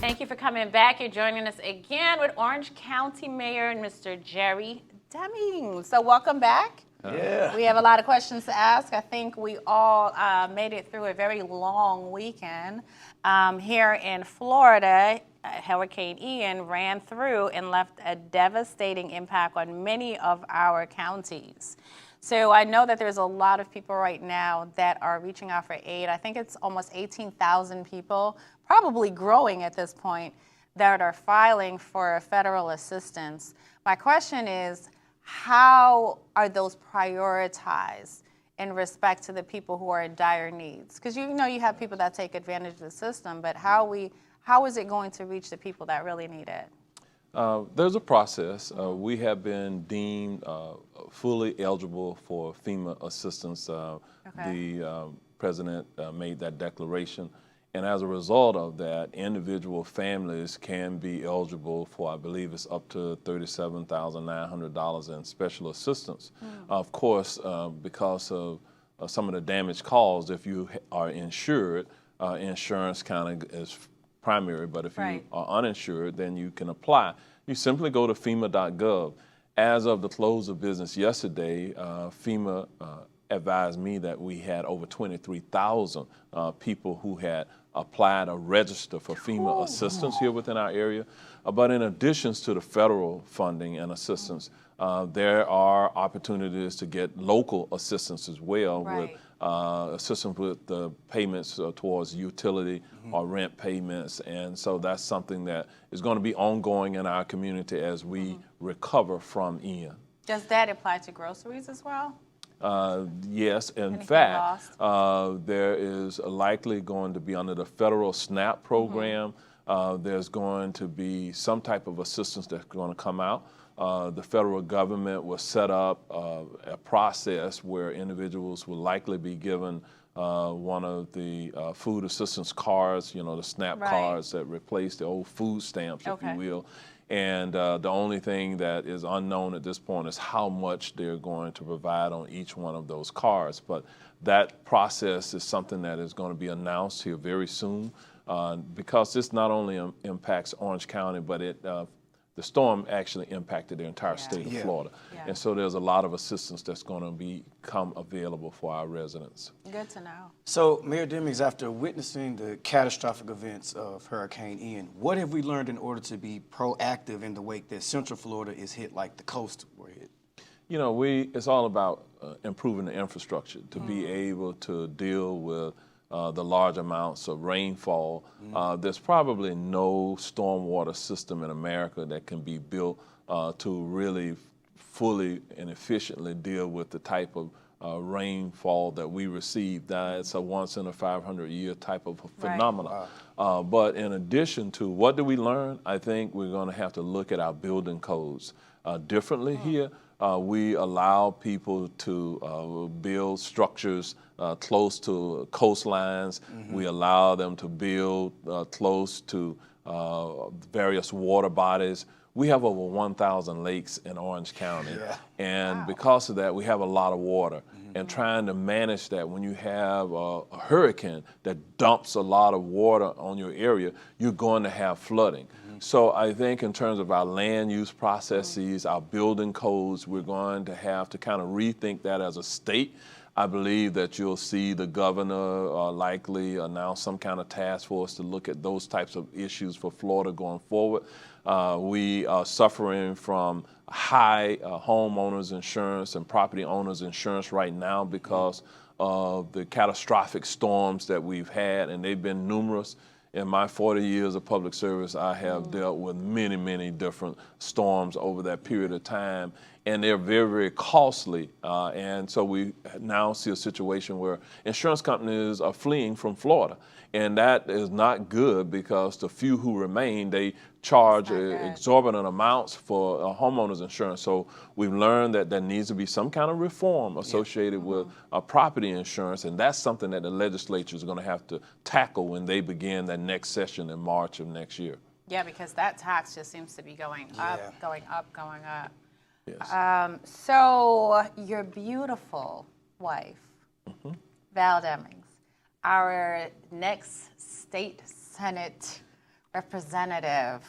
Thank you for coming back. You're joining us again with Orange County Mayor Mr. Jerry Demings. So welcome back. Yeah. We have a lot of questions to ask. I think we all made it through a very long weekend. Here in Florida, Hurricane Ian ran through and left a devastating impact on many of our counties. So I know that there's a lot of people right now that are reaching out for aid. I think it's almost 18,000 people, probably growing at this point, that are filing for federal assistance. My question is, how are those prioritized in respect to the people who are in dire needs? Because you know you have people that take advantage of the system, but how is it going to reach the people that really need it? There's a process. We have been deemed fully eligible for FEMA assistance. The president made that declaration. And as a result of that, individual families can be eligible for, I believe it's up to $37,900 in special assistance. Of course, because of some of the damage caused, if you are insured, insurance kind of is primary, but if you are uninsured, then you can apply. You simply go to FEMA.gov. As of the close of business yesterday, FEMA advised me that we had over 23,000 people who had applied or registered for FEMA assistance here within our area. But in addition to the federal funding and assistance, there are opportunities to get local assistance as well with assistance with the payments towards utility or rent payments. And so that's something that is going to be ongoing in our community as we recover from Ian. Does that apply to groceries as well? Yes, in fact, there is likely going to be under the federal SNAP program, there's going to be some type of assistance that's going to come out. The federal government will set up a process where individuals will likely be given one of the food assistance cards, you know, the SNAP cards that replace the old food stamps, if you will. And the only thing that is unknown at this point is how much they're going to provide on each one of those cards. But that process is something that is going to be announced here very soon because this not only impacts Orange County, but the storm actually impacted the entire state of Florida. And so there's a lot of assistance that's going to become available for our residents. Good to know. So, Mayor Demings, after witnessing the catastrophic events of Hurricane Ian, what have we learned in order to be proactive in the wake that Central Florida is hit like the coast were hit? You know, it's all about improving the infrastructure to be able to deal with the large amounts of rainfall. There's probably no stormwater system in America that can be built to really fully and efficiently deal with the type of rainfall that we receive. It's a once in a 500-year type of phenomenon. But in addition to what do we learn, I think we're going to have to look at our building codes differently here. We allow people to build structures close to coastlines. We allow them to build close to various water bodies. We have over 1,000 lakes in Orange County. And because of that, we have a lot of water. And trying to manage that when you have a hurricane that dumps a lot of water on your area, you're going to have flooding. So I think in terms of our land use processes, our building codes, we're going to have to kind of rethink that as a state. I believe that you'll see the governor likely announce some kind of task force to look at those types of issues for Florida going forward. We are suffering from high homeowners insurance and property owners insurance right now because of the catastrophic storms that we've had, and they've been numerous. In my 40 years of public service, I have dealt with many, many different storms over that period of time, and they're very, very costly. And so we now see a situation where insurance companies are fleeing from Florida. And that is not good because the few who remain, they charge exorbitant amounts for homeowners insurance. So we've learned that there needs to be some kind of reform associated with property insurance, and that's something that the legislature is going to have to tackle when they begin that next session in March of next year. Yeah, because that tax just seems to be going up, going up, going up. Yes. So your beautiful wife, Val Demings, our next state Senate representative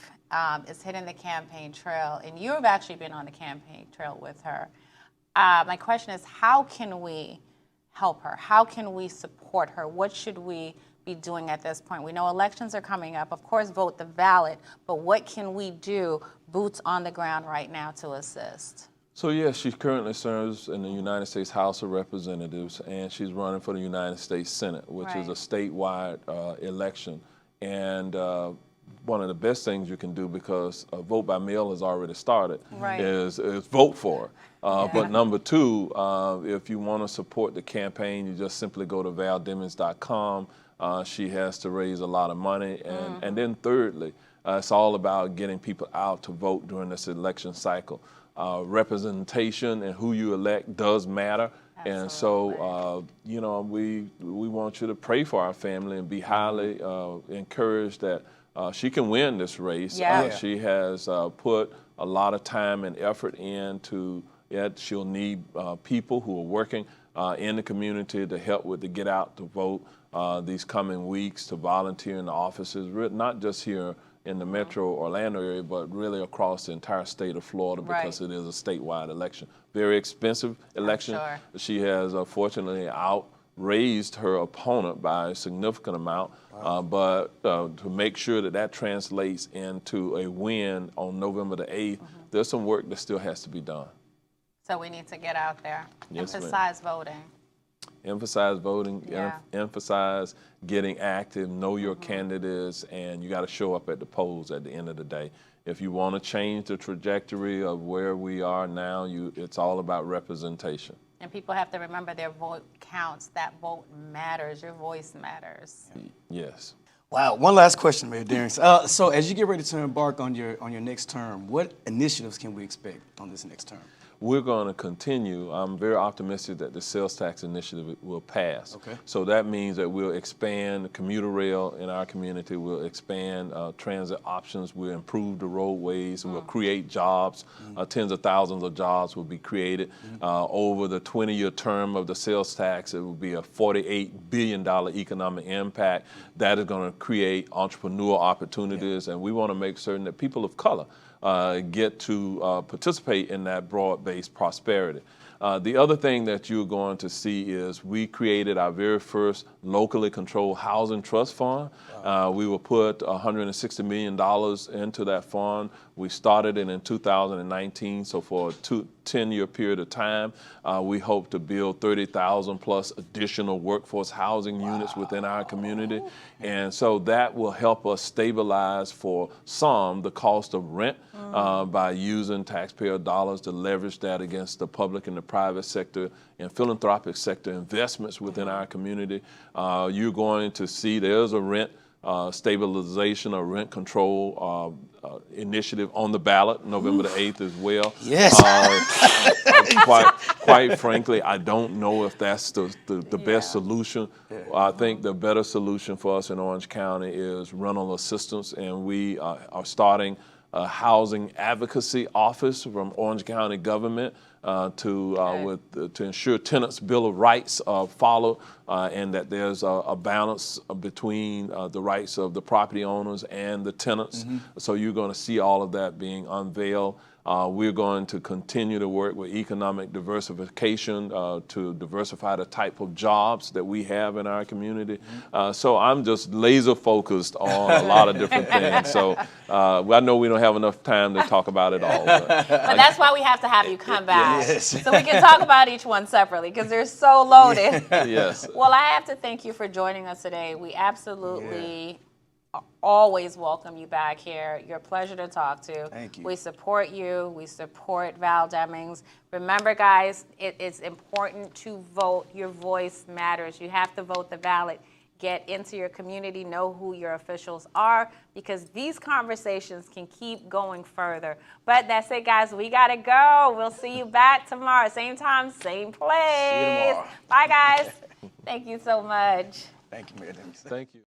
is hitting the campaign trail, and you have actually been on the campaign trail with her. My question is, how can we help her? How can we support her? What should we be doing at this point? We know elections are coming up. Of course, vote the ballot, but what can we do, boots on the ground right now, to assist? So yes, she currently serves in the United States House of Representatives, and she's running for the United States Senate, which is a statewide election. And one of the best things you can do, because vote by mail has already started, is vote for her. But number two, if you want to support the campaign, you just simply go to valdemings.com. She has to raise a lot of money. And then thirdly, it's all about getting people out to vote during this election cycle. Representation and who you elect does matter. Absolutely. And so, you know, we want you to pray for our family and be highly encouraged that she can win this race. She has put a lot of time and effort into it. She'll need people who are working in the community to help with the get out to vote these coming weeks, to volunteer in the offices, not just here in the metro Orlando area, but really across the entire state of Florida, because it is a statewide election. Very expensive election. She has fortunately outraised her opponent by a significant amount, but to make sure that that translates into a win on November the 8th, there's some work that still has to be done. So we need to get out there, emphasize voting. Emphasize voting, emphasize getting active, know your candidates, and you got to show up at the polls at the end of the day. If you want to change the trajectory of where we are now, it's all about representation. And people have to remember their vote counts. That vote matters. Your voice matters. Yes. Wow. One last question, Mayor Demings. So as you get ready to embark on your next term, what initiatives can we expect on this next term? We're going to continue. I'm very optimistic that the sales tax initiative will pass. So that means that we'll expand commuter rail in our community. We'll expand transit options. We'll improve the roadways. We'll create jobs. Tens of thousands of jobs will be created. Over the 20-year term of the sales tax, it will be a $48 billion economic impact. That is going to create entrepreneurial opportunities, and we want to make certain that people of color get to participate in that broad-based prosperity. The other thing that you're going to see is we created our very first locally controlled housing trust fund. We will put $160 million into that fund. We started it in 2019, so for a 10-year period of time, we hope to build 30,000 plus additional workforce housing units within our community. And so that will help us stabilize for some the cost of rent by using taxpayer dollars to leverage that against the public and the private sector and philanthropic sector investments within our community. You're going to see there's a rent stabilization or rent control initiative on the ballot November the 8th as well. Yes. Quite frankly, I don't know if that's the best solution. I think the better solution for us in Orange County is rental assistance, and we are starting a housing advocacy office from Orange County government to ensure tenants' bill of rights are followed, and that there's a balance between the rights of the property owners and the tenants. So you're going to see all of that being unveiled. We're going to continue to work with economic diversification to diversify the type of jobs that we have in our community. So I'm just laser focused on a lot of different things. So I know we don't have enough time to talk about it all. But that's why we have to have you come back. So we can talk about each one separately, because they're so loaded. Yes. Well, I have to thank you for joining us today. We absolutely always welcome you back here. You're a pleasure to talk to. Thank you. We support you. We support Val Demings. Remember, guys, it is important to vote. Your voice matters. You have to vote the ballot. Get into your community. Know who your officials are, because these conversations can keep going further. But that's it, guys. We got to go. We'll see you back tomorrow. Same time, same place. See you tomorrow. Bye, guys. Thank you so much. Thank you, Mayor Demings. Thank you.